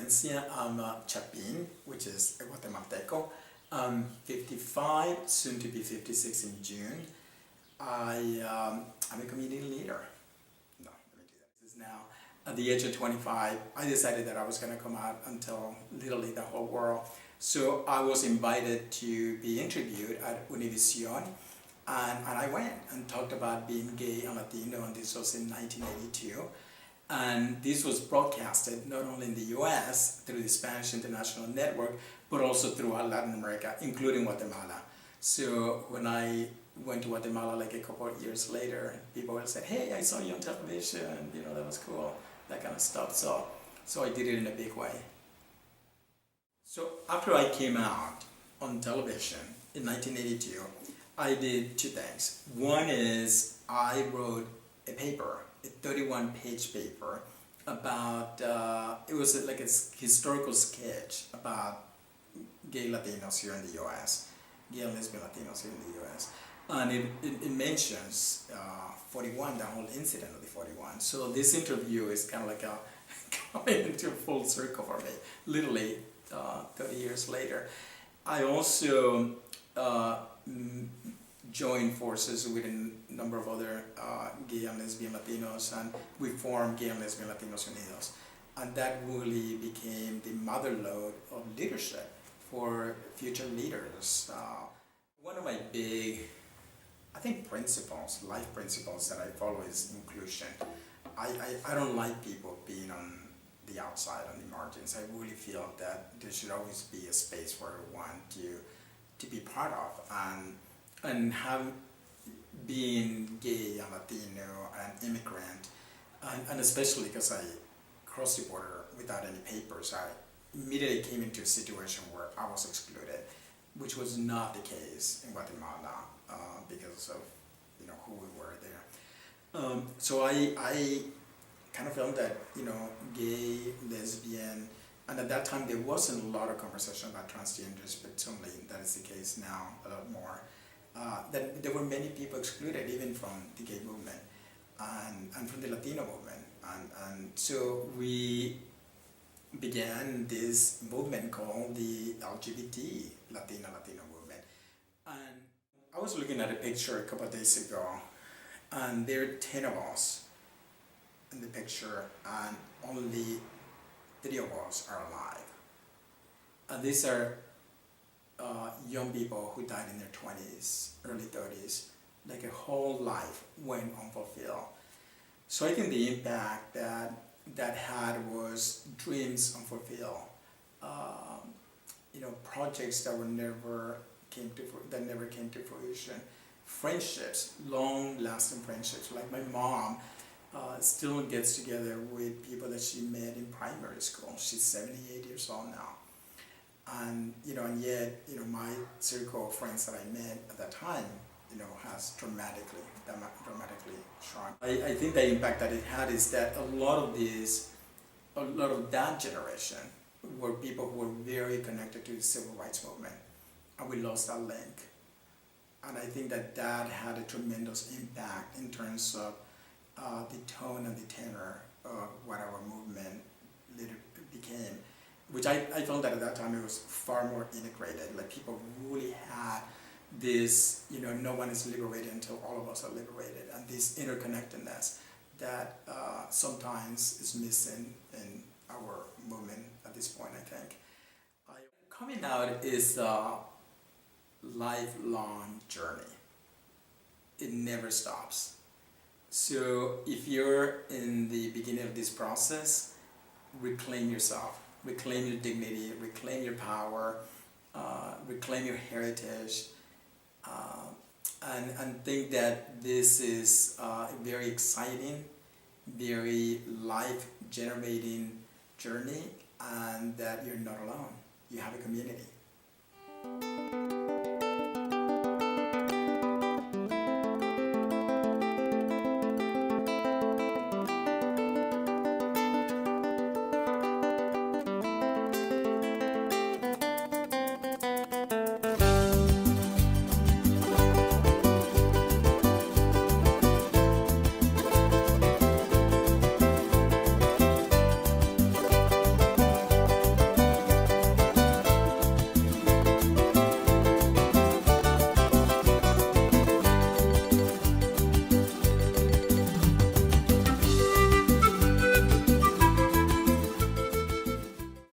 Palencia. I'm Chapin, which is a Guatemalteco. I'm 55, soon to be 56 in June. I'm a community leader. No, let me do that. This is now, at the age of 25, I decided that I was going to come out and tell literally the whole world. So I was invited to be interviewed at Univision, and I went and talked about being gay and Latino, and this was in 1982. And this was broadcasted not only in the US through the Spanish International Network, but also throughout Latin America, including Guatemala. So when I went to Guatemala like a couple of years later, people would say, "Hey, I saw you on television, you know, that was cool," that kind of stuff. So I did it in a big way. So after I came out on television in 1982, I did two things. One is I wrote a paper, a 31-page paper about, it was like a historical sketch about gay Latinos here in the US, gay and lesbian Latinos here in the US. And it mentions 41, the whole incident of the 41. So this interview is kind of like a coming into full circle for me, literally 30 years later. I also joined forces with a number of other gay and lesbian Latinos, and we formed Gay and Lesbian Latinos Unidos. And that really became the motherlode of leadership for future leaders. One of my big, I think, principles, life principles that I follow is inclusion. I don't like people being on the outside, on the margins. I really feel that there should always be a space for everyone to be part of, and have being gay and Latino and immigrant, and especially because I crossed the border without any papers, I immediately came into a situation where I was excluded, which was not the case in Guatemala because of who we were there. So I kind of felt that gay, lesbian, and at that time there wasn't a lot of conversation about transgenders, but certainly that is the case now a lot more. That there were many people excluded, even from the gay movement and from the Latino movement, and so we began this movement called the LGBT Latino movement. And I was looking at a picture a couple of days ago, and there are 10 of us in the picture, and only 3 of us are alive. And these are young people who died in their 20s, early 30s, like a whole life went unfulfilled. So I think the impact that had was dreams unfulfilled, projects that never came to fruition, friendships, long-lasting friendships. Like my mom still gets together with people that she met in primary school. She's 78 years old now. And yet my circle of friends that I met at that time has dramatically shrunk. I think the impact that it had is that a lot of that generation were people who were very connected to the civil rights movement, and we lost that link. And I think that had a tremendous impact in terms of the tone and the tenor of what our movement later became, which I felt that at that time it was far more integrated. Like people really had this, no one is liberated until all of us are liberated, and this interconnectedness that sometimes is missing in our movement at this point, I think. Coming out is a lifelong journey. It never stops. So if you're in the beginning of this process, reclaim yourself, reclaim your dignity, reclaim your power, reclaim your heritage, and think that this is a very exciting, very life-generating journey, and that you're not alone. You have a community.